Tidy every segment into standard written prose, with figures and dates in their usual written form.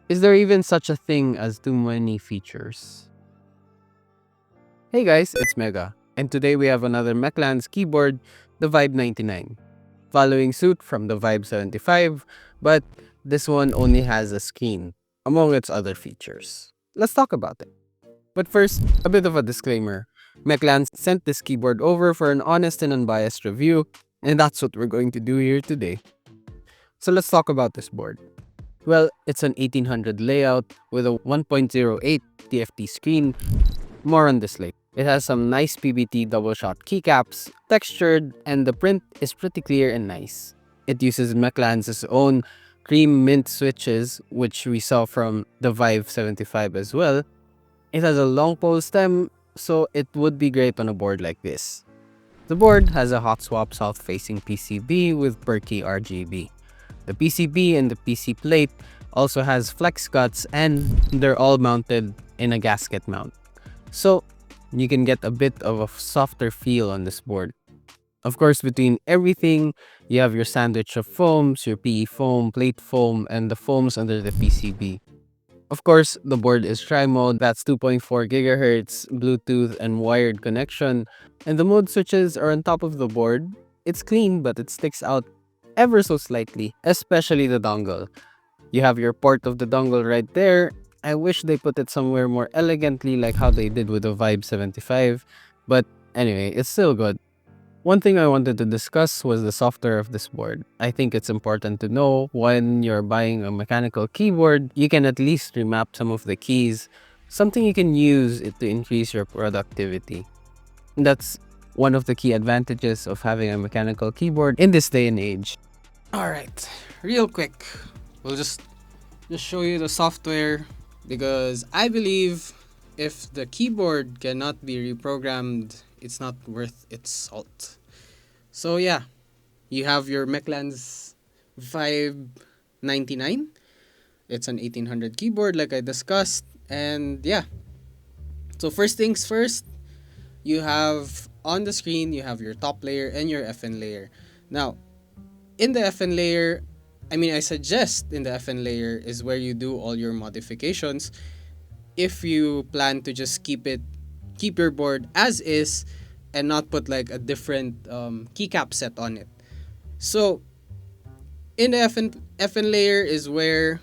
Is there even such a thing as too many features? Hey guys, it's Mega, and today we have another Mechlands keyboard, the Vibe99, following suit from the Vibe75, but this one only has a screen, among its other features. Let's talk about it. But first, a bit of a disclaimer. Mechlands sent this keyboard over for an honest and unbiased review, and that's what we're going to do here today. So let's talk about this board. Well, it's an 1800 layout with a 1.08 TFT screen. More on this later. It has some nice PBT double shot keycaps, textured, and the print is pretty clear and nice. It uses Mechlands' own cream mint switches, which we saw from the Vive 75 as well. It has a long pole stem, so it would be great on a board like this. The board has a hot swap south-facing PCB with Berkey RGB. The PCB and the PC plate also has flex cuts, and they're all mounted in a gasket mount. So you can get a bit of a softer feel on this board. Of course, between everything, you have your sandwich of foams, your PE foam, plate foam, and the foams under the PCB. Of course, the board is tri-mode, that's 2.4 GHz, Bluetooth, and wired connection, and the mode switches are on top of the board. It's clean, but it sticks out ever so slightly, especially the dongle. You have your port of the dongle right there. I wish they put it somewhere more elegantly like how they did with the Vibe 75, but anyway, it's still good. One thing I wanted to discuss was the software of this board. I think it's important to know when you're buying a mechanical keyboard, you can at least remap some of the keys, something you can use it to increase your productivity. That's one of the key advantages of having a mechanical keyboard in this day and age. Alright, real quick, we'll just show you the software because I believe if the keyboard cannot be reprogrammed, it's not worth its salt. So yeah, you have your Mechlands Vibe99. It's an 1800 keyboard like I discussed, and yeah. So first things first, you have on the screen, you have your top layer and your FN layer. Now, in the FN layer, I suggest in the FN layer is where you do all your modifications. If you plan to just keep your board as is and not put like a different keycap set on it. So in the FN layer is where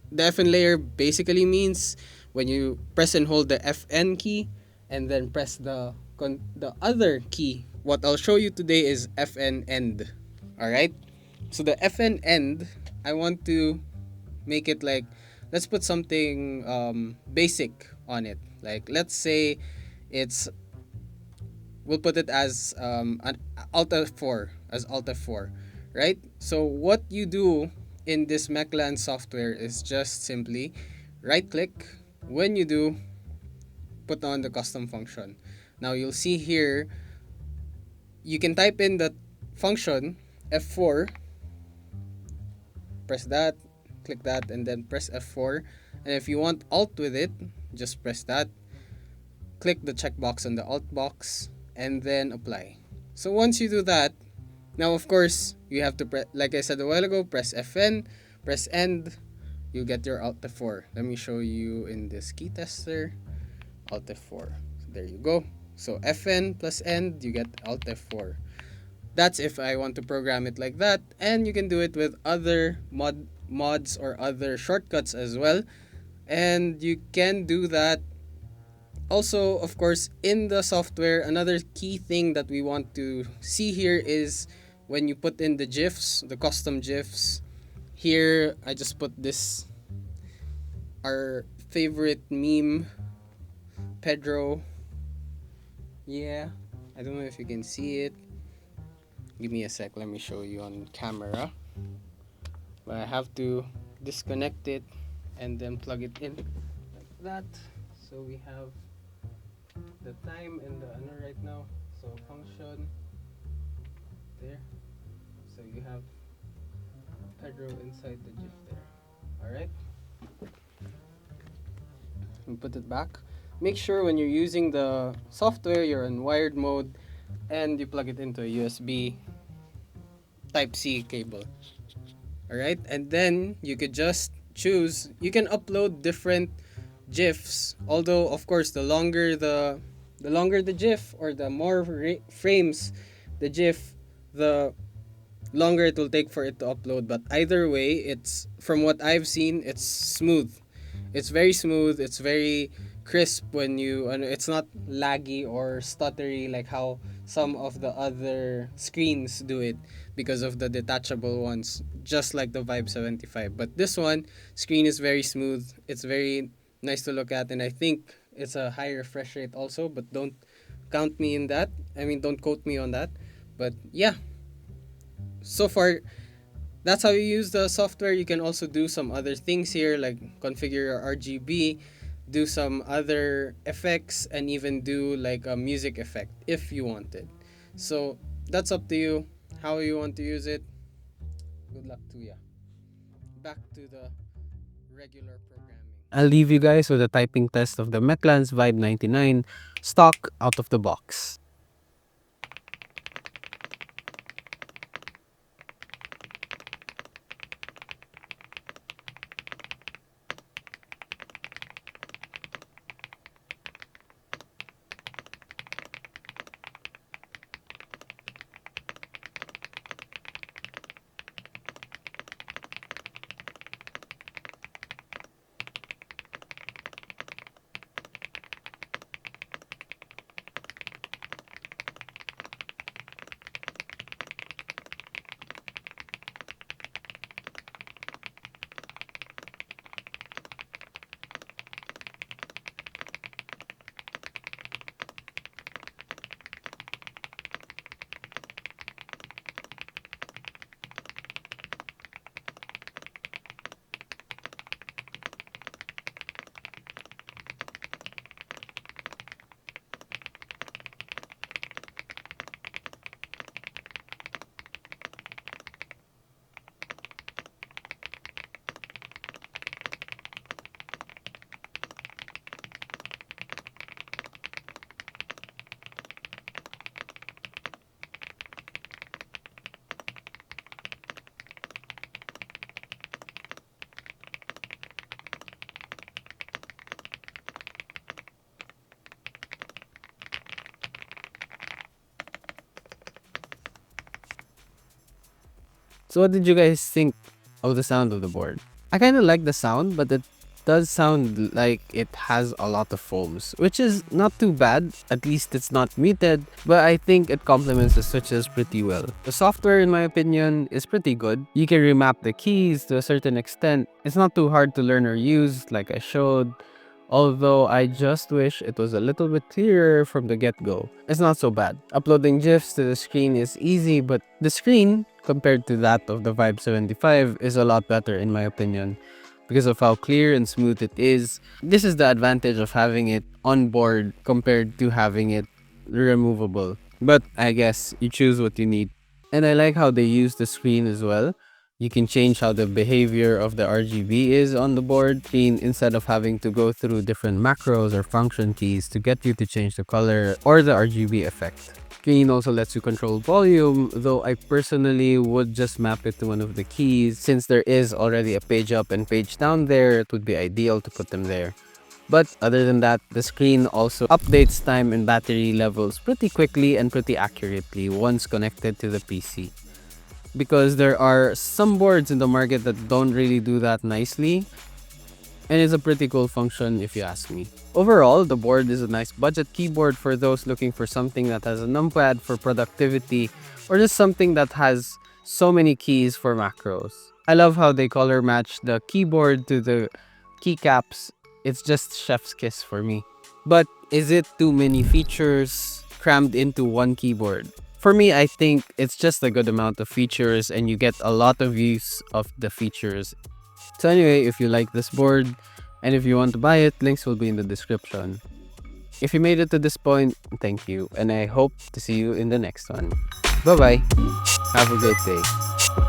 the FN layer basically means when you press and hold the FN key and then press the other key. What I'll show you today is FN end. Alright? So the FN end, I want to make it like, let's put something basic on it. Like let's say we'll put it as an Alt F4, right? So what you do in this Mechlands software is just simply right click. When you do, put on the custom function. Now you'll see here, you can type in the function F4, press that, click that, and then press F4. And if you want Alt with it, just press that, click the checkbox on the Alt box, and then apply. So once you do that, now of course you have to like I said a while ago, press FN, press end, you get your Alt F4. Let me show you in this key tester. Alt F4. So there you go. So FN plus end, you get Alt F4. That's if I want to program it like that, and you can do it with other mods or other shortcuts as well. And you can do that also, of course, in the software. Another key thing that we want to see here is when you put in the GIFs, the custom GIFs. Here, I just put this, our favorite meme, Pedro. Yeah, I don't know if you can see it. Give me a sec, let me show you on camera. But I have to disconnect it and then plug it in like that. So we have the time and the honor right now. So function there. So you have Pedro inside the GIF there. Alright. And put it back. Make sure when you're using the software, you're in wired mode and you plug it into a USB Type-C cable. Alright, and then you could just choose, you can upload different GIFs. Although, of course, the longer the GIF, or the more frames the GIF, the longer it will take for it to upload. But either way, it's, from what I've seen, it's smooth. It's very smooth. It's very crisp when you. It's not laggy or stuttery like how some of the other screens do it because of the detachable ones, just like the Vibe 75. But this one screen is very smooth. It's very nice to look at, and I think it's a high refresh rate also. But don't count me in that. I mean, don't quote me on that. But yeah, so far that's how you use the software. You can also do some other things here, like configure your RGB, do some other effects, and even do like a music effect if you wanted. So that's up to you how you want to use it. Good luck to ya. Back to the regular programming. I'll leave you guys with a typing test of the Mechlands Vibe99 stock out of the box. So what did you guys think of the sound of the board? I kind of like the sound, but it does sound like it has a lot of foams, which is not too bad. At least it's not muted, but I think it complements the switches pretty well. The software, in my opinion, is pretty good. You can remap the keys to a certain extent. It's not too hard to learn or use, like I showed. Although I just wish it was a little bit clearer from the get-go. It's not so bad. Uploading GIFs to the screen is easy, but the screen, compared to that of the Vibe 75, is a lot better in my opinion because of how clear and smooth it is. This is the advantage of having it on board compared to having it removable. But I guess you choose what you need. And I like how they use the screen as well. You can change how the behavior of the RGB is on the board screen instead of having to go through different macros or function keys to get you to change the color or the RGB effect. Screen also lets you control volume, though I personally would just map it to one of the keys. Since there is already a page up and page down there, it would be ideal to put them there. But other than that, the screen also updates time and battery levels pretty quickly and pretty accurately once connected to the PC. Because there are some boards in the market that don't really do that nicely, and it's a pretty cool function if you ask me. Overall, the board is a nice budget keyboard for those looking for something that has a numpad for productivity or just something that has so many keys for macros. I love how they color match the keyboard to the keycaps. It's just chef's kiss for me. But is it too many features crammed into one keyboard? For me, I think it's just a good amount of features and you get a lot of use of the features. So anyway, if you like this board and if you want to buy it, links will be in the description. If you made it to this point, thank you, and I hope to see you in the next one. Bye bye. Have a great day.